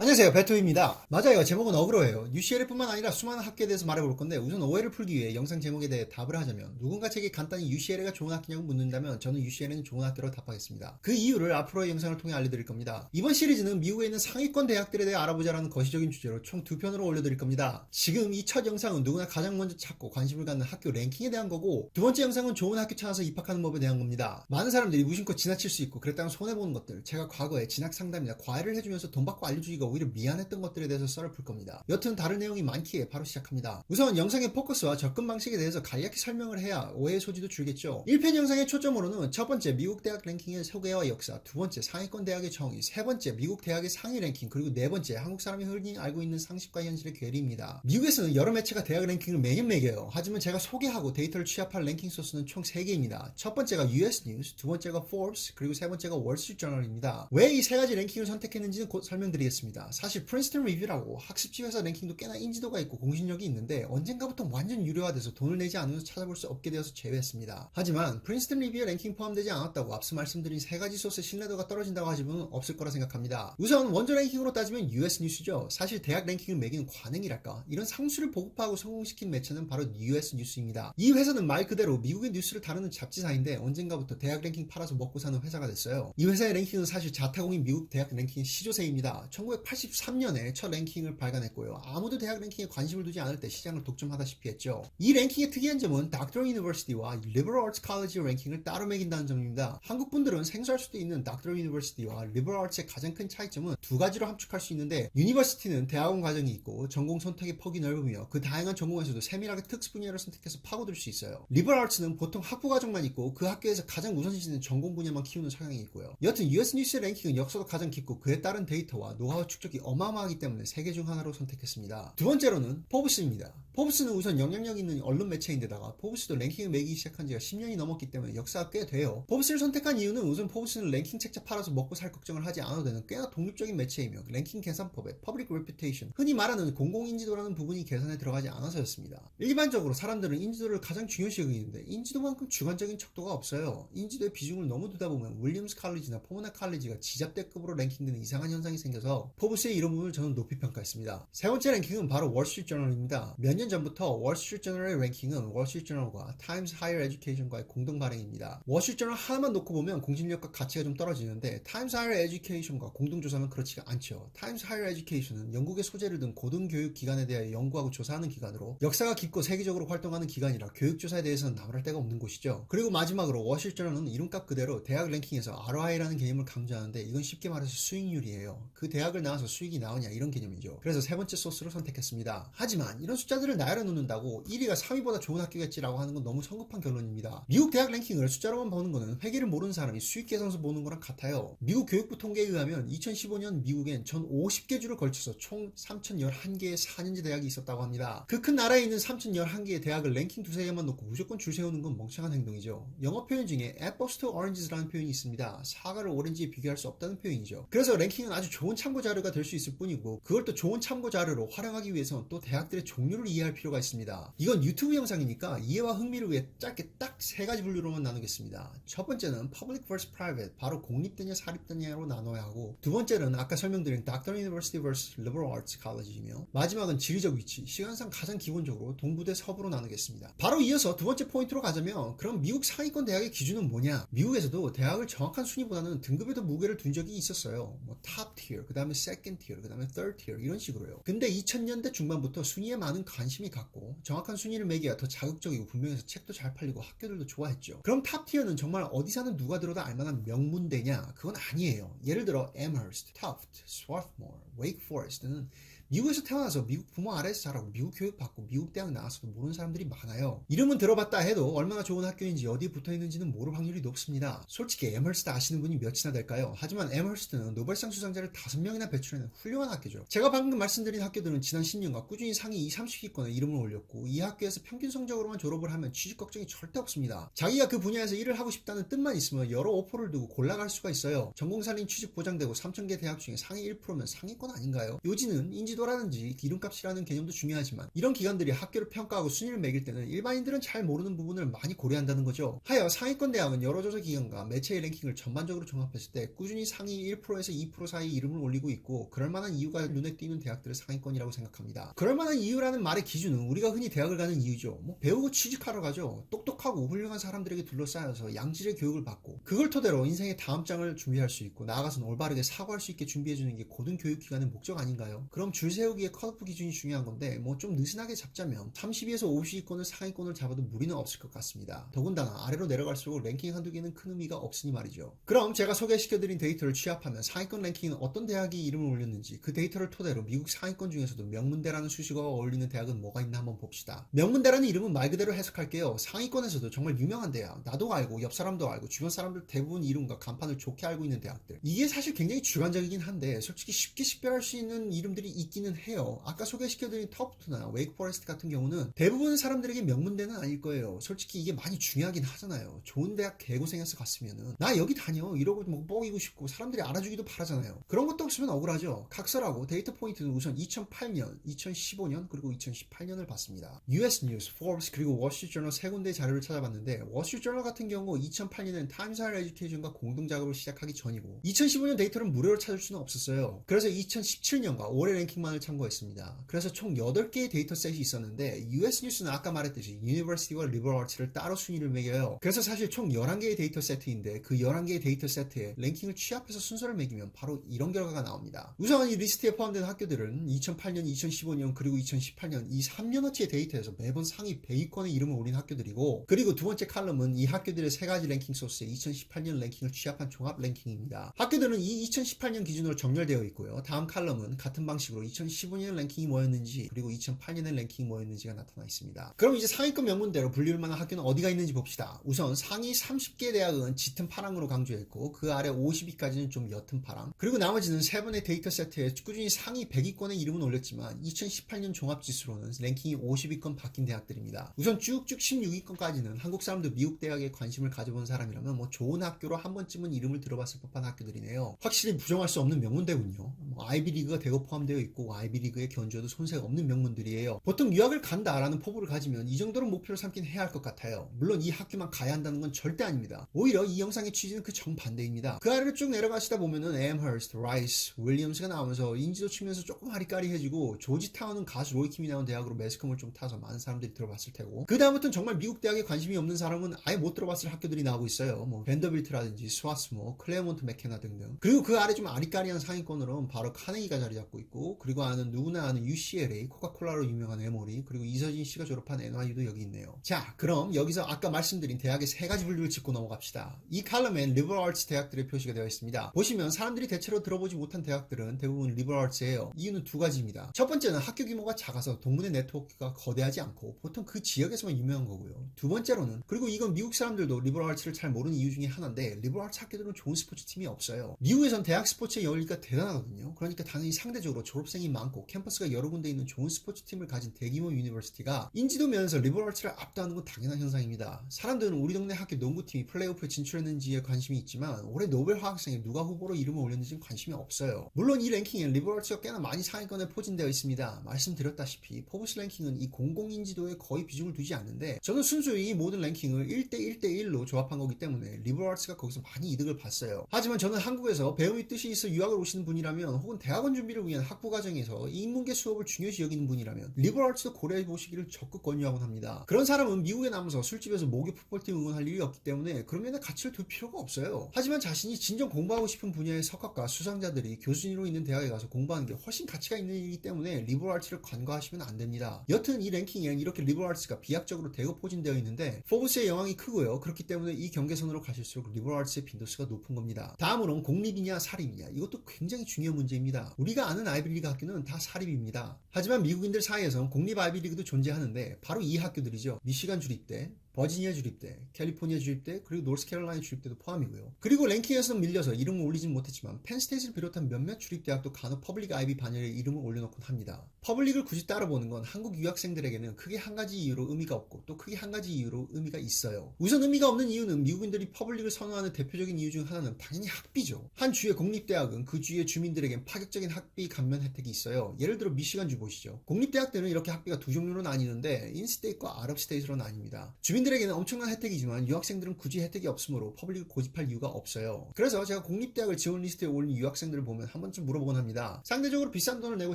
안녕하세요, 배토입니다. 맞아요, 제목은 어그로예요. UCLA뿐만 아니라 수많은 학교에 대해서 말해볼 건데, 우선 오해를 풀기 위해 영상 제목에 대해 답을 하자면, 누군가 제게 간단히 UCLA가 좋은 학교냐고 묻는다면 저는 UCLA는 좋은 학교로 답하겠습니다. 그 이유를 앞으로의 영상을 통해 알려드릴 겁니다. 이번 시리즈는 미국에 있는 상위권 대학들에 대해 알아보자라는 거시적인 주제로 총 2편으로 올려드릴 겁니다. 지금 이 첫 영상은 누구나 가장 먼저 찾고 관심을 갖는 학교 랭킹에 대한 거고, 두 번째 영상은 좋은 학교 찾아서 입학하는 법에 대한 겁니다. 많은 사람들이 무심코 지나칠 수 있고 그랬다면 손해보는 것들, 제가 과거에 진학 상담이나 과외를 해주면서 돈 받고 알려주기가 오히려 미안했던 것들에 대해서 썰을 풀 겁니다. 여튼 다른 내용이 많기에 바로 시작합니다. 우선 영상의 포커스와 접근 방식에 대해서 간략히 설명을 해야 오해의 소지도 줄겠죠. 1편 영상의 초점으로는 첫 번째 미국 대학 랭킹의 소개와 역사, 두 번째 상위권 대학의 정의, 세 번째 미국 대학의 상위 랭킹, 그리고 네 번째 한국 사람이 흔히 알고 있는 상식과 현실의 괴리입니다. 미국에서는 여러 매체가 대학 랭킹을 매년 매겨요. 하지만 제가 소개하고 데이터를 취합할 랭킹 소스는 총 3개입니다. 첫 번째가 US 뉴스, 두 번째가 Forbes, 그리고 세 번째가 월스트리트저널입니다. 왜 이 세 가지 랭킹을 선택했는지는 곧 설명드리겠습니다. 사실 프린스턴 리뷰라고 학습지 회사 랭킹도 꽤나 인지도가 있고 공신력이 있는데 언젠가부터 완전 유료화돼서 돈을 내지 않으면서 찾아볼 수 없게 되어서 제외했습니다. 하지만 프린스턴 리뷰에 랭킹 포함되지 않았다고 앞서 말씀드린 세 가지 소스의 신뢰도가 떨어진다고 하시면 없을 거라 생각합니다. 우선 원조 랭킹으로 따지면 US 뉴스죠. 사실 대학 랭킹을 매기는 관행이랄까, 이런 상수를 보급하고 성공시킨 매체는 바로 US 뉴스입니다. 이 회사는 말 그대로 미국의 뉴스를 다루는 잡지사인데 언젠가부터 대학 랭킹 팔아서 먹고 사는 회사가 됐어요. 이 회사의 랭킹은 사실 자타공인 미국 대학 랭킹의 시조세입니다. 1983년에 첫 랭킹을 발간했고요. 아무도 대학 랭킹에 관심을 두지 않을 때 시장을 독점하다시피 했죠. 이 랭킹의 특이한 점은 닥터럴 유니버시티와 리버럴 아츠 칼리지 랭킹을 따로 매긴다는 점입니다. 한국 분들은 생소할 수도 있는 닥터럴 유니버시티와 리버럴 아츠의 가장 큰 차이점은 두 가지로 함축할 수 있는데, 유니버시티는 대학원 과정이 있고 전공 선택의 폭이 넓으며 그 다양한 전공에서도 세밀하게 특수 분야를 선택해서 파고들 수 있어요. 리버럴 아츠는 보통 학부 과정만 있고 그 학교에서 가장 우선시되는 전공 분야만 키우는 성향이 있고요. 여튼 US 뉴스의 랭킹은 역사도 가장 깊고 그에 따른 데이터와 노하우 축적이 어마어마하기 때문에 세 개 중 하나로 선택했습니다. 두 번째로는 포브스입니다. 포브스는 우선 영향력 있는 언론 매체인데다가 포브스도 랭킹을 매기기 시작한 지가 10년이 넘었기 때문에 역사가 꽤 돼요. 포브스를 선택한 이유는 우선 포브스는 랭킹 책자 팔아서 먹고 살 걱정을 하지 않아도 되는 꽤나 독립적인 매체이며 랭킹 계산법에 퍼블릭 레퓨테이션, 흔히 말하는 공공인지도라는 부분이 계산에 들어가지 않아서였습니다. 일반적으로 사람들은 인지도를 가장 중요시 여기는데 인지도만큼 주관적인 척도가 없어요. 인지도의 비중을 너무 두다 보면 윌리엄스 칼리지나 포모나 칼리지가 지잡대급으로 랭킹되는 이상한 현상이 생겨서 포브스의 이런 부분을 저는 높이 평가했습니다. 세 번째 랭킹은 바로 월스트리트저널입니다. 몇 년 전부터 월스트리트저널의 랭킹은 월스트리트저널과 타임스 하이어 에듀케이션과의 공동 발행입니다. 월스트리트저널 하나만 놓고 보면 공신력과 가치가 좀 떨어지는데 타임스 하이어 에듀케이션과 공동조사는 그렇지가 않죠. 타임스 하이어 에듀케이션은 영국의 소재를 든 고등교육 기관에 대해 연구하고 조사하는 기관으로 역사가 깊고 세계적으로 활동하는 기관이라 교육조사에 대해서는 나무랄 데가 없는 곳이죠. 그리고 마지막으로 월스트리트저널은 이름값 그대로 대학 랭킹에서 ROI라는 개념을 강조하는데 이건 쉽게 말해서 수익률이에요. 그 대학을 나와서 수익이 나오냐 이런 개념이죠. 그래서 세 번째 소스로 선택했습니다. 하지만 이런 숫자들을 나열해 놓는다고 1위가 3위보다 좋은 학교겠지라고 하는 건 너무 성급한 결론입니다. 미국 대학 랭킹을 숫자로만 보는 거는 회계를 모르는 사람이 수익 계산서 보는 거랑 같아요. 미국 교육부 통계에 의하면 2015년 미국엔 전 50개 주를 걸쳐서 총 3,011개의 4년제 대학이 있었다고 합니다. 그 큰 나라에 있는 3,011개의 대학을 랭킹 두세 개만 놓고 무조건 줄 세우는 건 멍청한 행동이죠. 영어 표현 중에 apples to oranges라는 표현이 있습니다. 사과를 오렌지에 비교할 수 없다는 표현이죠. 그래서 랭킹은 아주 좋은 참고 자료가 될 수 있을 뿐이고 그걸 또 좋은 참고 자료로 활용하기 위해서는 또 대학들의 종류를 이해할 필요가 있습니다. 이건 유튜브 영상이니까 이해와 흥미를 위해 짧게 딱 세 가지 분류로만 나누겠습니다. 첫 번째는 public vs private, 바로 공립대냐 사립대냐로 나눠야 하고, 두 번째는 아까 설명드린 닥터럴 유니버시티 vs liberal arts college이며, 마지막은 지리적 위치, 시간상 가장 기본적으로 동부 대 서부로 나누겠습니다. 바로 이어서 두 번째 포인트로 가자면 그럼 미국 상위권 대학의 기준은 뭐냐? 미국에서도 대학을 정확한 순위보다는 등급에도 무게를 둔 적이 있었어요. 뭐 top tier, 그 다음에 second tier, 그 다음에 third tier 이런 식으로요. 근데 2000년대 중반부터 순위에 많은 관심이 갔고 정확한 순위를 매기가 더 자극적이고 분명해서 책도 잘 팔리고 학교들도 좋아했죠. 그럼 탑 티어는 정말 어디 사는 누가 들어도 알만한 명문대냐? 그건 아니에요. 예를 들어 Amherst, Tufts, Swarthmore, Wake Forest는 미국에서 태어나서 미국 부모 아래에서 자라고 미국 교육 받고 미국 대학 나와서도 모르는 사람들이 많아요. 이름은 들어봤다 해도 얼마나 좋은 학교인지 어디에 붙어있는지는 모를 확률이 높습니다. 솔직히 Amherst 아시는 분이 몇이나 될까요? 하지만 Amherst는 노벨상 수상자를 5명이나 배출해낸 훌륭한 학교죠. 제가 방금 말씀드린 학교들은 지난 10년간 꾸준히 상위 20, 30위권에 이름을 올렸고 이 학교에서 평균 성적으로만 졸업을 하면 취직 걱정이 절대 없습니다. 자기가 그 분야에서 일을 하고 싶다는 뜻만 있으면 여러 오퍼를 두고 골라갈 수가 있어요. 전공살인 취직 보장되고 3,000개 대학 중에 상위 1%면 상위권 아닌가요? 요지는 인지도 인지도라든지 이름값이라는 개념도 중요하지만 이런 기관들이 학교를 평가하고 순위를 매길 때는 일반인들은 잘 모르는 부분을 많이 고려한다는 거죠. 하여 상위권 대학은 여러 조사 기관과 매체의 랭킹을 전반적으로 종합했을 때 꾸준히 상위 1%에서 2% 사이 이름을 올리고 있고, 그럴 만한 이유가 눈에 띄는 대학들을 상위권이라고 생각합니다. 그럴 만한 이유라는 말의 기준은 우리가 흔히 대학을 가는 이유죠. 배우고 취직하러 가죠. 똑똑하고 훌륭한 사람들에게 둘러싸여서 양질의 교육을 받고 그걸 토대로 인생의 다음 장을 준비할 수 있고 나아가서는 올바르게 사고할 수 있게 준비해주는 게 고등 교육기관의 목적 아닌가요? 그럼 줄 세우기에 컷오프 기준이 중요한 건데 좀 느슨하게 잡자면 30위에서 50위권을 상위권을 잡아도 무리는 없을 것 같습니다. 더군다나 아래로 내려갈수록 랭킹 한두 개는 큰 의미가 없으니 말이죠. 그럼 제가 소개시켜드린 데이터를 취합하면 상위권 랭킹은 어떤 대학이 이름을 올렸는지, 그 데이터를 토대로 미국 상위권 중에서도 명문대라는 수식어가 어울리는 대학은 뭐가 있나 한번 봅시다. 명문대라는 이름은 말 그대로 해석할게요. 상위권에서도 정말 유명한 대학, 나도 알고 옆 사람도 알고 주변 사람들 대부분 이름과 간판을 좋게 알고 있는 대학들, 이게 사실 굉장히 주관적이긴 한데 솔직히 쉽게 식별할 수 있는 이름들이 있기는 해요. 아까 소개시켜드린 터프트나 웨이크 포레스트 같은 경우는 대부분 사람들에게 명문대는 아닐 거예요. 솔직히 이게 많이 중요하긴 하잖아요. 좋은 대학 개고생해서 갔으면은 나 여기 다녀 이러고 뻑이고 싶고 사람들이 알아주기도 바라잖아요. 그런 것도 없으면 억울하죠. 각설하고 데이터 포인트는 우선 2008년, 2015년 그리고 2018년을 봤습니다. US 뉴스, 포브스 그리고 월스트리트저널 세 군데의 자료를 찾아봤는데, 월스트리트저널 같은 경우 2008년엔 타임스 하이어 에듀케이션과 공동 작업을 시작하기 전이고 2015년 데이터를 무료로 찾을 수는 없었어요. 그래서 2017년과 올해 랭킹만을 참고했습니다. 그래서 총 8개의 데이터셋이 있었는데 US 뉴스는 아까 말했듯이 유니버시티와 리버럴 아츠를 따로 순위를 매겨요. 그래서 사실 총 11개의 데이터 세트인데 그 11개의 데이터 세트에 랭킹을 취합해서 순서를 매기면 바로 이런 결과가 나옵니다. 우선 이 리스트에 포함된 학교들은 2008년, 2015년 그리고 2018년 이 3년어치의 데이터에서 매번 상위 100위권의 이름을 올린 학교들이고, 그리고 두 번째 칼럼은 이 학교들의 세 가지 랭킹 소스의 2018년 랭킹을 취합한 종합 랭킹입니다. 학교들은 이 2018년 기준으로 정렬되어 있고요. 다음 칼럼은 같은 방식으로 2015년 랭킹이 뭐였는지 그리고 2008년의 랭킹이 뭐였는지가 나타나 있습니다. 그럼 이제 상위권 명문대로 불릴 만한 학교는 어디가 있는지 봅시다. 우선 상위 30개 대학은 짙은 파랑으로 강조했고 그 아래 50위까지는 좀 옅은 파랑, 그리고 나머지는 세 번의 데이터 세트에 꾸준히 상위 100위권의 이름은 올렸지만 2018년 종합지수로는 랭킹이 50위권 바뀐 대학들입니다. 우선 쭉쭉 16위권까지는 한국 사람도 미국 대학에 관심을 가져본 사람이라면 좋은 학교로 한 번쯤은 이름을 들어봤을 법한 학교들이네요. 확실히 부정할 수 없는 명문대군요. 아이비리그가 대거 포함되어 있고 아이비리그에 견주어도 손색 없는 명문들이에요. 보통 유학을 간다라는 포부를 가지면 이 정도는 목표로 삼긴 해야 할 것 같아요. 물론 이 학교만 가야 한다는 건 절대 아닙니다. 오히려 이 영상의 취지는 그 정반대입니다. 그 아래를 쭉 내려가시다 보면은 앰허스트, 라이스, 윌리엄스가 나오면서 인지도 측면에서 조금 아리까리해지고, 조지타운은 가수 로이킴이 나온 대학으로 매스컴을 좀 타서 많은 사람들이 들어봤을 테고, 그 다음부터는 정말 미국 대학에 관심이 없는 사람은 아예 못 들어봤을 학교들이 나오고 있어요. 밴더빌트라든지 스와스모, 클레어몬트 맥케나 등등. 그리고 그 아래 좀 아리까리한 상위권으로는 바로 카네기가 자리 잡고 있고, 그리고 누구나 아는 UCLA, 코카콜라로 유명한 에모리, 그리고 이서진 씨가 졸업한 NYU도 여기 있네요. 자, 그럼 여기서 아까 말씀드린 대학의 세 가지 분류를 짚고 넘어갑시다. 이 칼럼엔 리버럴 아츠 대학들의 표시가 되어 있습니다. 보시면 사람들이 대체로 들어보지 못한 대학들은 대부분 리버럴 아츠예요. 이유는 두 가지입니다. 첫 번째는 학교 규모가 작아서 동문의 네트워크가 거대하지 않고 보통 그 지역에서만 유명한 거고요. 두 번째로는, 그리고 이건 미국 사람들도 리버럴 아츠를 잘 모르는 이유 중에 하나인데, 리버럴 아츠 학교들은 좋은 스포츠 팀이 없어요. 미국에선 대학 스포츠의 여유가 대단하거든요. 그러니까 당연히 상대적으로 졸업생이 많고 캠퍼스가 여러 군데 있는 좋은 스포츠 팀을 가진 대규모 유니버시티가 인지도 면에서 리버럴 아츠를 압도하는 건 당연한 현상입니다. 사람들은 우리 동네 학교 농구팀이 플레이오프에 진출했는지에 관심이 있지만 올해 노벨 화학상에 누가 후보로 이름을 올렸는지는 관심이 없어요. 물론 이 랭킹엔 리버럴 아츠가 꽤나 많이 상위권에 포진되어 있습니다. 말씀드렸다시피 포브스 랭킹은 이 공공인지도에 거의 비중을 두지 않는데, 저는 순수히 이 모든 랭킹을 1대1대1로 조합한 거기 때문에 리버럴 아츠가 거기서 많이 이득을 봤어요. 하지만 저는 한국에서 배움의 뜻이 있어 유학을 오시는 분이라면, 혹은 대학원 준비를 위한 학부 과정에서 인문계 수업을 중요시 여기는 분이라면 리버럴 아츠도 고려해 보시기를 적극 권유하곤 합니다. 그런 사람은 미국에 남아서 술집에서 모교 풋볼팀 응원할 일이 없기 때문에 그런 면에 가치를 둘 필요가 없어요. 하지만 자신이 진정 공부하고 싶은 분야의 석학과 수상자들이 교수진으로 있는 대학에 가서 공부하는 게 훨씬 가치가 있는 일이기 때문에 리버럴 아츠를 간과하시면 안 됩니다. 여튼 이 랭킹엔 이렇게 리버럴 아츠가 비약적으로 대거 포진되어 있는데 포브스의 영향이 크고요. 그렇기 때문에 이 경계선으로 가실수록 리버럴 아츠의 빈도수가 높은 겁니다. 다음으로는 공립이냐 사립이냐, 이것도 굉장히 중요한 문제입니다. 우리가 아는 아이비리그 학교는 다 사립입니다. 하지만 미국인들 사이에선 공립 아이비리그도 존재하는데 바로 이 학교들이죠. 미시간 주립대, 버지니아 주립대, 캘리포니아 주립대, 그리고 노스캐롤라이나 주립대도 포함이고요. 그리고 랭킹에서 밀려서 이름을 올리진 못했지만 펜스테이트를 비롯한 몇몇 주립대학도 간혹 퍼블릭 아이비 반열에 이름을 올려놓곤 합니다. 퍼블릭을 굳이 따라보는 건 한국 유학생들에게는 크게 한 가지 이유로 의미가 없고 또 크게 한 가지 이유로 의미가 있어요. 우선 의미가 없는 이유는 미국인들이 퍼블릭을 선호하는 대표적인 이유 중 하나는 당연히 학비죠. 한 주의 공립대학은 그 주의 주민들에겐 파격적인 학비 감면 혜택이 있어요. 예를 들어 미시간주 보시죠. 공립대학들은 이렇게 학비가 두 종류로 나뉘는데 인스테이트와 아웃스테이트로 나뉩니다. 주민들에게는 엄청난 혜택이지만 유학생들은 굳이 혜택이 없으므로 퍼블릭을 고집할 이유가 없어요. 그래서 제가 공립대학을 지원 리스트에 올린 유학생들을 보면 한 번쯤 물어보곤 합니다. 상대적으로 비싼 돈을 내고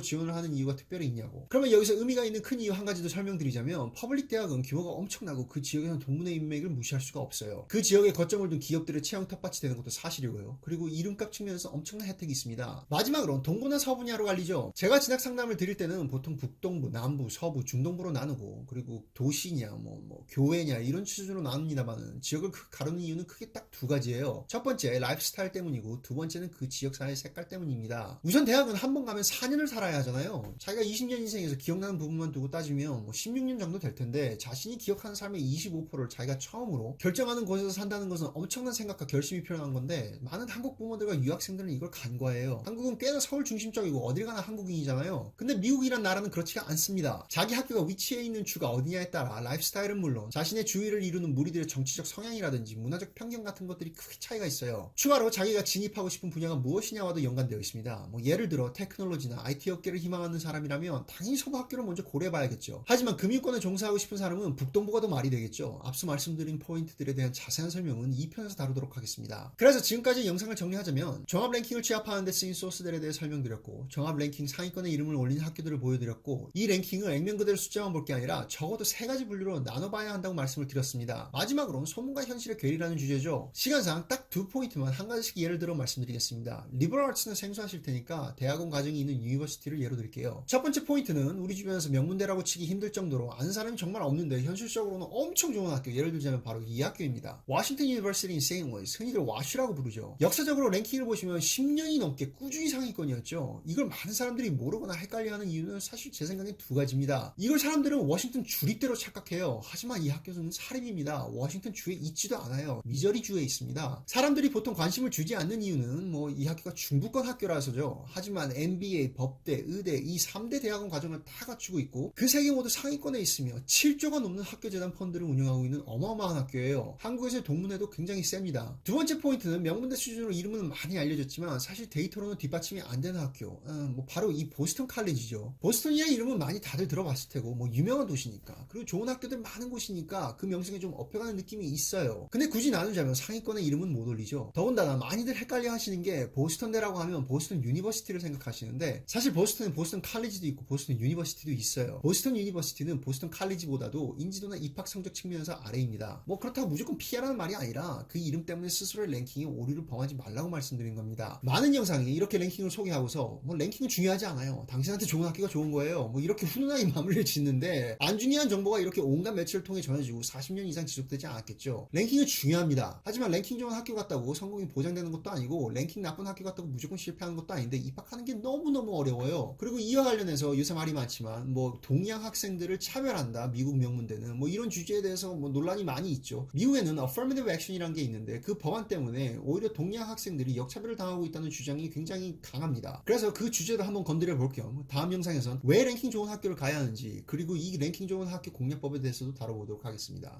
지원을 하는 이유가 특별히 있냐고. 그러면 여기서 의미가 있는 큰 이유 한 가지 더 설명드리자면 퍼블릭 대학은 규모가 엄청나고 그 지역에서는 동문회 인맥을 무시할 수가 없어요. 그 지역에 거점을 둔 기업들의 채용 텃밭이 되는 것도 사실이고요. 그리고 이름값 측면에서 엄청난 혜택이 있습니다. 마지막으로 동부나 서부냐로 갈리죠. 제가 진학 상담을 드릴 때는 보통 북동부, 남부, 서부, 중동부로 나누고 그리고 도시냐, 교회냐 이런 수준으로 나눕니다만은 지역을 가르는 이유는 크게 딱 두 가지예요. 첫 번째 라이프 스타일 때문이고 두 번째는 그 지역 사회의 색깔 때문입니다. 우선 대학은 한 번 가면 4년을 살아야 하잖아요. 자기가 20년 인생에서 기억나는 부분만 두고 따지면 16년 정도 될 텐데 자신이 기억하는 삶의 25%를 자기가 처음으로 결정하는 곳에서 산다는 것은 엄청난 생각과 결심이 필요한 건데 많은 한국 부모들과 유학생들은 이걸 간과해요. 한국은 꽤나 서울 중심적이고 어딜 가나 한국인이잖아요. 근데 미국이란 나라는 그렇지가 않습니다. 자기 학교가 위치해 있는 주가 어디냐에 따라 라이프 스타일은 물론 자신의 주위를 이루는 무리들의 정치적 성향이라든지 문화적 편견 같은 것들이 크게 차이가 있어요. 추가로 자기가 진입하고 싶은 분야가 무엇이냐와도 연관되어 있습니다. 예를 들어 테크놀로지나 IT 업계를 희망하는 사람이라면 당연히 서부 학교를 먼저 고려해봐야겠죠. 하지만 금융권에 종사하고 싶은 사람은 북동부가 더 말이 되겠죠. 앞서 말씀드린 포인트들에 대한 자세한 설명은 2편에서 다루도록 하겠습니다. 그래서 지금까지 영상을 정리하자면 종합 랭킹을 취합하는 데 쓰인 소스들에 대해 설명드렸고 종합 랭킹 상위권에 이름을 올린 학교들을 보여드렸고 이 랭킹을 액면 그대로 숫자만 볼 게 아니라 적어도 세 가지 분류로 나눠봐야 한다고 말씀을 드렸습니다. 마지막으로는 소문과 현실의 괴리라는 주제죠. 시간상 딱 두 포인트만 한 가지씩 예를 들어 말씀드리겠습니다. 리버럴 아츠는 생소하실 테니까 대학원 과정이 있는 유니버시티를 예로 들게요. 첫 번째 포인트는 우리 주변에서 명문대라고 치기 힘들 정도로 아는 사람이 정말 없는데 현실적으로는 엄청 좋은 학교, 예를 들자면 바로 이 학교입니다. 워싱턴 유니버시티 인 세인트루이스, 흔히들 와슈라고 부르죠. 역사적으로 랭킹을 보시면 10년이 넘게 꾸준히 상위권이었죠. 이걸 많은 사람들이 모르거나 헷갈려하는 이유는 사실 제 생각엔 두 가지입니다. 이걸 사람들은 워싱턴 주립대로 착각해요. 하지만 이 학교는 사립입니다. 워싱턴 주에 있지도 않아요. 미저리 주에 있습니다. 사람들이 보통 관심을 주지 않는 이유는 이 학교가 중부권 학교라서죠. 하지만 MBA, 법대, 의대 이 3대 대학원 과정을 다 갖추고 있고 그 세 개 모두 상위권에 있으며 7조가 넘는 학교재단 펀드를 운영하고 있는 어마어마한 학교예요. 한국에서의 동문회도 굉장히 셉니다. 두 번째 포인트는 명문대 수준으로 이름은 많이 알려졌지만 사실 데이터로는 뒷받침이 안 되는 학교, 바로 이 보스턴 칼리지죠. 보스턴이라는 이름은 많이 다들 들어봤을 테고 유명한 도시니까 그리고 좋은 학교들 많은 곳이니까 그 명성에 좀 업혀가는 느낌이 있어요. 근데 굳이 나누자면 상위권의 이름은 못 올리죠. 더군다나 많이들 헷갈려 하시는 게 보스턴대라고 하면 보스턴 유니버시티를 생각하시는데 사실 보스턴은 보스턴 칼리지도 있고 보스턴 유니버시티도 있어요. 보스턴 유니버시티는 보스턴 칼리지보다도 인지도나 입학 성적 측면에서 아래입니다. 그렇다고 무조건 피하라는 말이 아니라 그 이름 때문에 스스로의 랭킹에 오류를 범하지 말라고 말씀드린 겁니다. 많은 영상이 이렇게 랭킹을 소개하고서 랭킹은 중요하지 않아요. 당신한테 좋은 학교가 좋은 거예요. 이렇게 훈훈하게 마무리를 짓는데 안 중요한 정보가 이렇게 온갖 매체를 통해 전해지고 40년 이상 지속되지 않았겠죠. 랭킹은 중요합니다. 하지만 랭킹 좋은 학교 같다고 성공이 보장되는 것도 아니고 랭킹 나쁜 학교 같다고 무조건 실패하는 것도 아닌데 입학하는 게 너무너무 어려워요. 그리고 이와 관련해서 요새 말이 많지만 동양 학생들을 차별한다 미국 명문대는 이런 주제에 대해서 논란이 많이 있죠. 미국에는 affirmative action이라는 게 있는데 그 법안 때문에 오히려 동양 학생들이 역차별을 당하고 있다는 주장이 굉장히 강합니다. 그래서 그 주제도 한번 건드려 볼 겸 다음 영상에선 왜 랭킹 좋은 학교를 가야 하는지 그리고 이 랭킹 좋은 학교 공략법에 대해서도 다뤄보도록 하겠습니다.